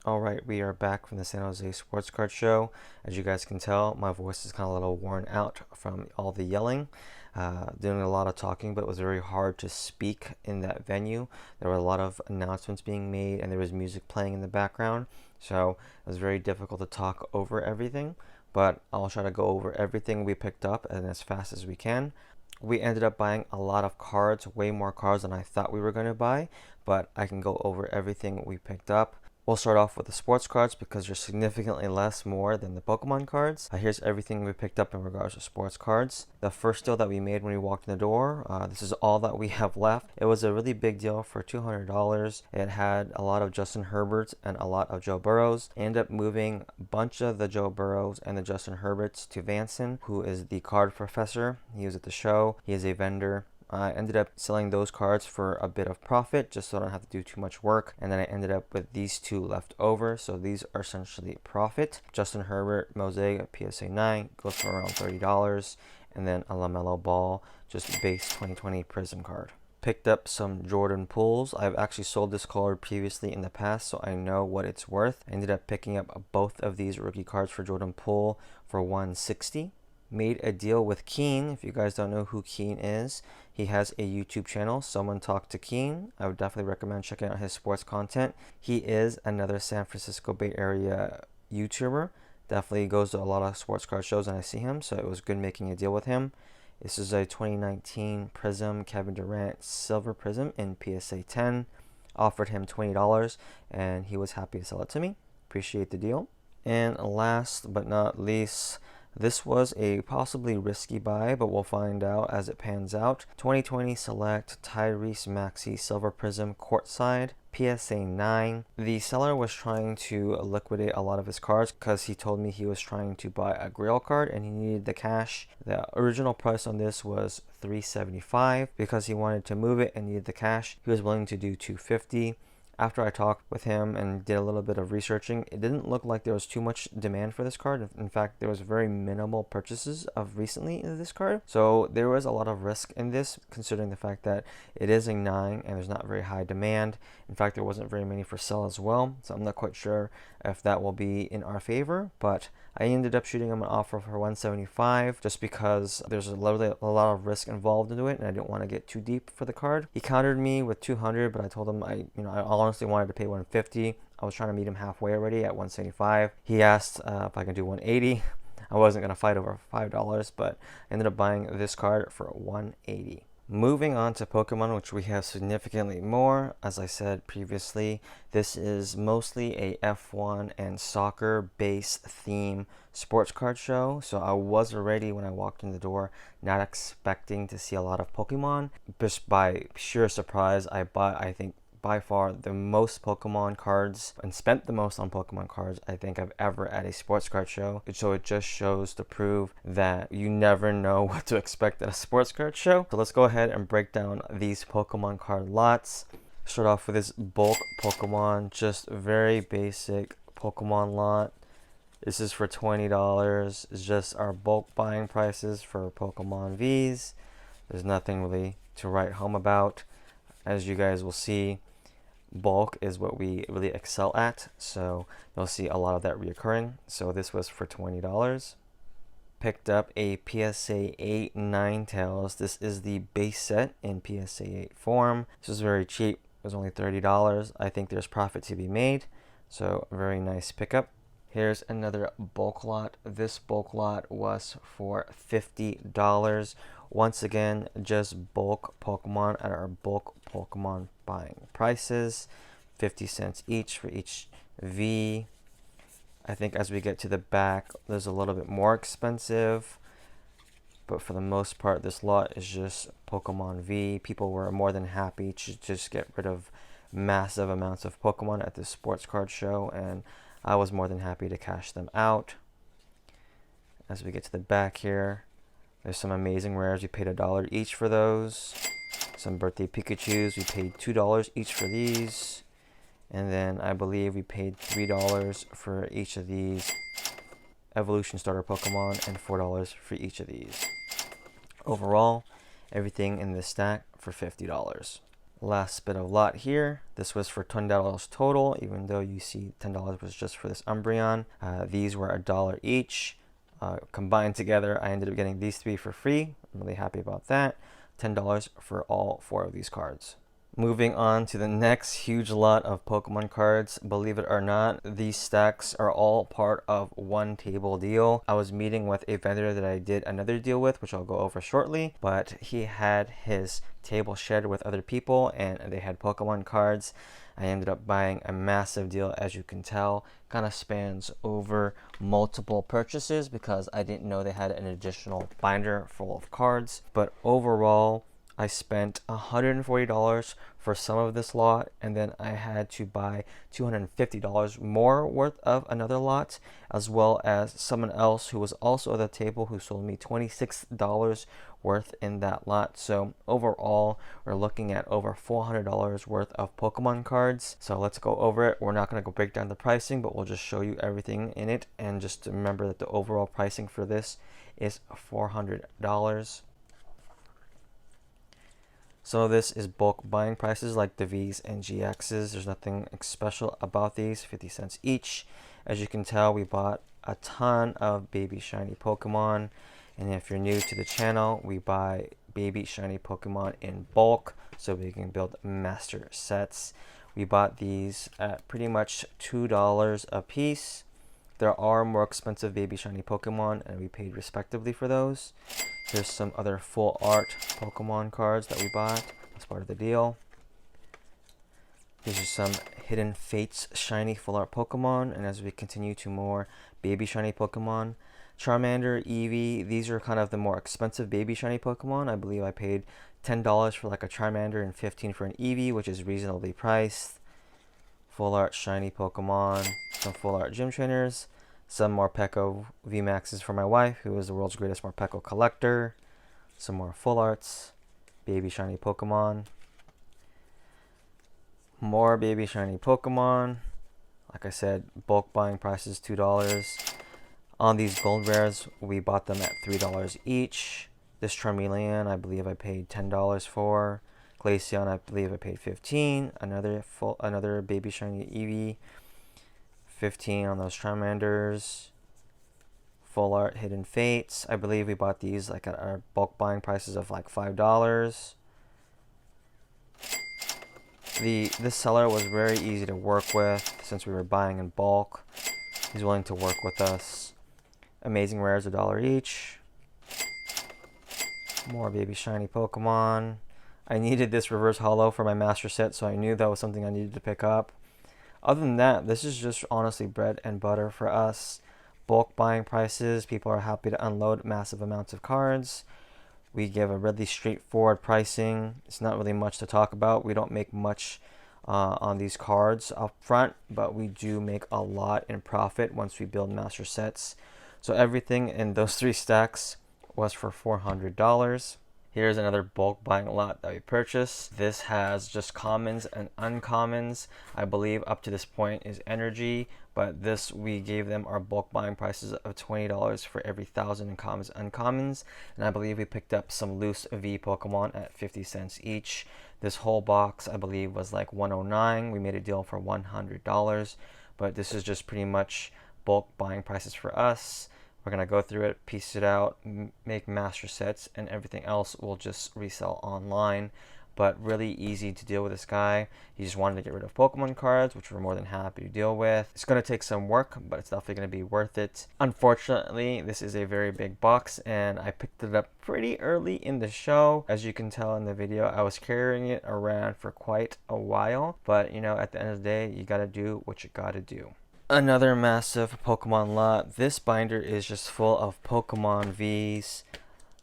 All right, we are back from the San Jose Sports Card Show. As you guys can tell, my voice is kind of a little worn out from all the yelling. Doing a lot of talking, but it was very hard to speak in that venue. There were a lot of announcements being made, and there was music playing in the background, so it was very difficult to talk over everything. But I'll try to go over everything we picked up and as fast as we can. We ended up buying a lot of cards, way more cards than I thought we were going to buy, but I can go over everything we picked up. We'll start off with the sports cards because they're significantly less more than the Pokemon cards. Here's everything we picked up in regards to sports cards. The first deal that we made when we walked in the door, this is all that we have left. It was a really big deal for $200. It had a lot of Justin Herberts and a lot of Joe Burrows. I ended up moving a bunch of the Joe Burrows and the Justin Herberts to Vanson, who is the card professor. He was at the show. He is a vendor. I ended up selling those cards for a bit of profit just so I don't have to do too much work. And then I ended up with these two left over. So these are essentially profit. Justin Herbert Mosaic PSA 9 goes for around $30. And then a LaMelo Ball, just base 2020 Prism card. Picked up some Jordan Pools. I've actually sold this card previously in the past, so I know what it's worth. I ended up picking up both of these rookie cards for Jordan Poole for $160. Made a deal with Keen. If you guys don't know who Keen is, he has a YouTube channel, Someone Talk to Keen. I would definitely recommend checking out his sports content. He is another San Francisco Bay Area YouTuber. Definitely goes to a lot of sports card shows and I see him, so it was good making a deal with him. This is a 2019 Prism Kevin Durant Silver Prism in PSA 10. Offered him $20 and he was happy to sell it to me. Appreciate the deal. And last but not least, this was a possibly risky buy, but we'll find out as it pans out. 2020 Select Tyrese Maxey Silver Prism Courtside PSA 9. The seller was trying to liquidate a lot of his cards because he told me he was trying to buy a Grail card and he needed the cash. The original price on this was $375. Because he wanted to move it and needed the cash, he was willing to do $250. After I talked with him and did a little bit of researching, it didn't look like there was too much demand for this card. In fact, there was very minimal purchases of recently in this card. So there was a lot of risk in this, considering the fact that it is a 9 and there's not very high demand. In fact, there wasn't very many for sale as well. So I'm not quite sure if that will be in our favor, but I ended up shooting him an offer for $175 just because there's a lot of risk involved into it and I didn't want to get too deep for the card. He countered me with $200, but I told him I honestly wanted to pay $150. I was trying to meet him halfway already at $175. He asked if I could do $180. I wasn't going to fight over $5, but I ended up buying this card for $180. Moving on to Pokemon, which we have significantly more. As I said previously, this is mostly a F1 and soccer base theme sports card show. So I was already, when I walked in the door, not expecting to see a lot of Pokemon. Just by sheer surprise, I bought, I think, by far the most Pokemon cards and spent the most on Pokemon cards I think I've ever at a sports card show. So it just shows to prove that you never know what to expect at a sports card show. So let's go ahead and break down these Pokemon card lots. Start off with this bulk Pokemon, just very basic Pokemon lot. This is for $20. It's just our bulk buying prices for Pokemon Vs. There's nothing really to write home about. As you guys will see, bulk is what we really excel at, so you'll see a lot of that reoccurring. So this was for $20. Picked up a PSA 8 Ninetales. This is the base set in PSA 8 form. This was very cheap. It was only $30. I think there's profit to be made, so very nice pickup. Here's another bulk lot. This bulk lot was for $50. Once again, just bulk Pokemon at our bulk Pokemon buying prices. 50 cents each for each V. I think as we get to the back, there's a little bit more expensive. But for the most part, this lot is just Pokemon V. People were more than happy to just get rid of massive amounts of Pokemon at this sports card show, and I was more than happy to cash them out. As we get to the back here, there's some amazing rares. We paid $1 each for those. Some birthday Pikachus. We paid $2 each for these. And then I believe we paid $3 for each of these Evolution Starter Pokemon and $4 for each of these. Overall, everything in this stack for $50. Last bit of lot here. This was for $20 total, even though you see $10 was just for this Umbreon. These were $1 each. Combined together, I ended up getting these 3 for free. I'm really happy about that. $10 for all 4 of these cards. Moving on to the next huge lot of Pokemon cards. Believe it or not, these stacks are all part of one table deal. I was meeting with a vendor that I did another deal with, which I'll go over shortly, but he had his table shared with other people and they had Pokemon cards. I ended up buying a massive deal, as you can tell. Kind of spans over multiple purchases because I didn't know they had an additional binder full of cards. But overall, I spent $140 for some of this lot, and then I had to buy $250 more worth of another lot, as well as someone else who was also at the table who sold me $26 worth in that lot. So overall, we're looking at over $400 worth of Pokemon cards. So let's go over it. We're not going to go break down the pricing, but we'll just show you everything in it. And just remember that the overall pricing for this is $400. So this is bulk buying prices like the V's and GXs. There's nothing special about these, 50 cents each. As you can tell, we bought a ton of baby shiny Pokemon. And if you're new to the channel, we buy baby shiny Pokemon in bulk so we can build master sets. We bought these at pretty much $2 a piece. There are more expensive baby shiny Pokemon and we paid respectively for those. Here's some other full art Pokemon cards that we bought as part of the deal. These are some Hidden Fates shiny full art Pokemon, and as we continue to more baby shiny Pokemon, Charmander, Eevee, these are kind of the more expensive baby shiny Pokemon. I believe I paid $10 for like a Charmander and $15 for an Eevee, which is reasonably priced. Full art shiny Pokemon, some full art gym trainers, some Morpeko VMAXs for my wife, who is the world's greatest Morpeko collector, some more full arts, baby shiny Pokemon, more baby shiny Pokemon. Like I said, bulk buying prices $2. On these gold rares, we bought them at $3 each. This Charmeleon, I believe I paid $10 for. Glaceon, I believe I paid $15. Another baby shiny Eevee, $15 on those Charmanders. Full art Hidden Fates, I believe we bought these like at our bulk buying prices of like $5. This seller was very easy to work with since we were buying in bulk. He's willing to work with us. Amazing rares, $1 each. More baby shiny Pokemon. I needed this reverse holo for my master set, so I knew that was something I needed to pick up. Other than that, this is just honestly bread and butter for us. Bulk buying prices, people are happy to unload massive amounts of cards. We give a really straightforward pricing. It's not really much to talk about. We don't make much on these cards up front, but we do make a lot in profit once we build master sets. So everything in those 3 stacks was for $400. Here's another bulk buying lot that we purchased. This has just commons and uncommons. I believe up to this point is energy, but this we gave them our bulk buying prices of $20 for every 1,000 in commons and uncommons. And I believe we picked up some loose V Pokemon at 50 cents each. This whole box I believe was like $109. We made a deal for $100, but this is just pretty much bulk buying prices for us. We're going to go through it, piece it out, make master sets, and everything else we'll just resell online. But really easy to deal with this guy. He just wanted to get rid of Pokemon cards, which we're more than happy to deal with. It's going to take some work, but it's definitely going to be worth it. Unfortunately, this is a very big box, and I picked it up pretty early in the show. As you can tell in the video, I was carrying it around for quite a while. But, you know, at the end of the day, you got to do what you got to do. Another massive Pokemon lot. This binder is just full of Pokemon Vs.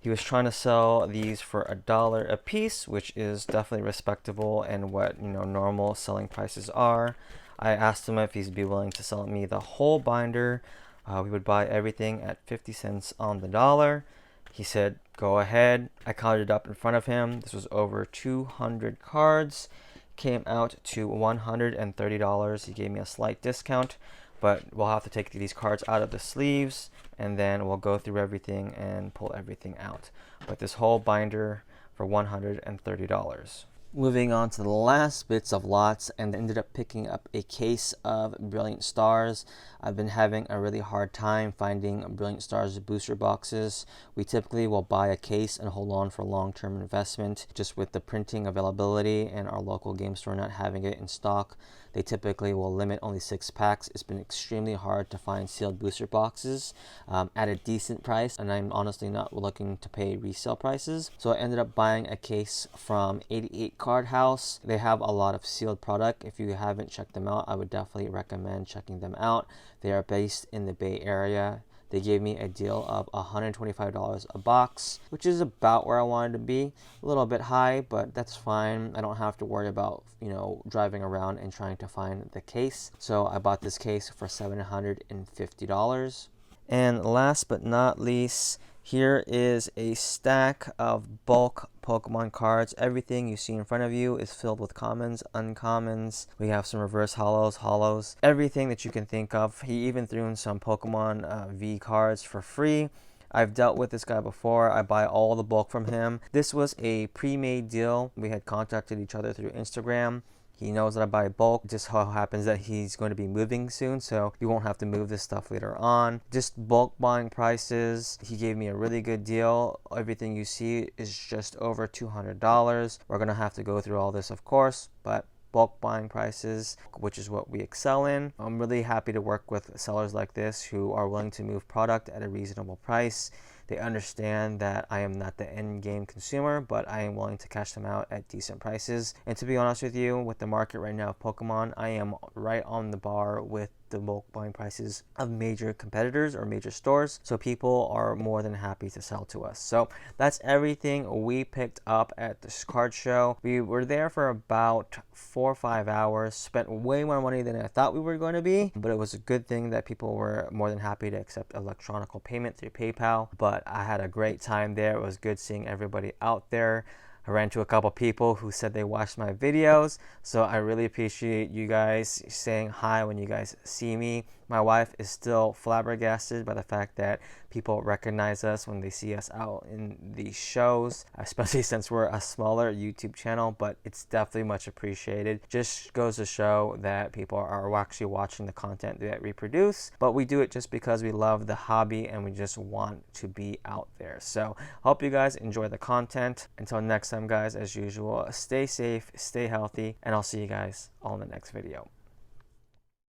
He was trying to sell these for $1 a piece, which is definitely respectable and what, you know, normal selling prices are. I asked him if he'd be willing to sell me the whole binder. We would buy everything at 50 cents on the dollar. He said, go ahead. I counted it up in front of him. This was over 200 cards. Came out to $130. He gave me a slight discount, but we'll have to take these cards out of the sleeves and then we'll go through everything and pull everything out. But this whole binder for $130. Moving on to the last bits of lots, and ended up picking up a case of Brilliant Stars. I've been having a really hard time finding Brilliant Stars booster boxes. We typically will buy a case and hold on for long-term investment. Just with the printing availability and our local game store not having it in stock, they typically will limit only 6 packs. It's been extremely hard to find sealed booster boxes at a decent price, and I'm honestly not looking to pay resale prices. So I ended up buying a case from 88 Card House. They have a lot of sealed product. If you haven't checked them out, I would definitely recommend checking them out. They are based in the Bay Area. They gave me a deal of $125 a box, which is about where I wanted to be. A little bit high, but that's fine. I don't have to worry about, driving around and trying to find the case. So I bought this case for $750. And last but not least, here is a stack of bulk Pokemon cards. Everything you see in front of you is filled with commons, uncommons. We have some reverse holos, everything that you can think of. He even threw in some Pokemon V cards for free. I've dealt with this guy before. I buy all the bulk from him. This was a pre-made deal. We had contacted each other through Instagram. He knows that I buy bulk. Just so happens that he's going to be moving soon, so we won't have to move this stuff later on. Just bulk buying prices. He gave me a really good deal. Everything you see is just over $200. We're going to have to go through all this, of course, but bulk buying prices, which is what we excel in. I'm really happy to work with sellers like this who are willing to move product at a reasonable price. They understand that I am not the end game consumer, but I am willing to cash them out at decent prices. And to be honest with you, with the market right now of Pokemon, I am right on the bar with the bulk buying prices of major competitors or major stores, so people are more than happy to sell to us. So that's everything we picked up at this card show. We were there for about 4 or 5 hours, spent way more money than I thought we were going to be, but it was a good thing that people were more than happy to accept electronic payment through PayPal. But I had a great time there. It was good seeing everybody out there. I ran into a couple people who said they watched my videos, so I really appreciate you guys saying hi when you guys see me. My wife is still flabbergasted by the fact that people recognize us when they see us out in these shows, especially since we're a smaller YouTube channel, but it's definitely much appreciated. Just goes to show that people are actually watching the content that we produce, but we do it just because we love the hobby and we just want to be out there. So hope you guys enjoy the content. Until next time, guys, as usual, stay safe, stay healthy, and I'll see you guys all in the next video.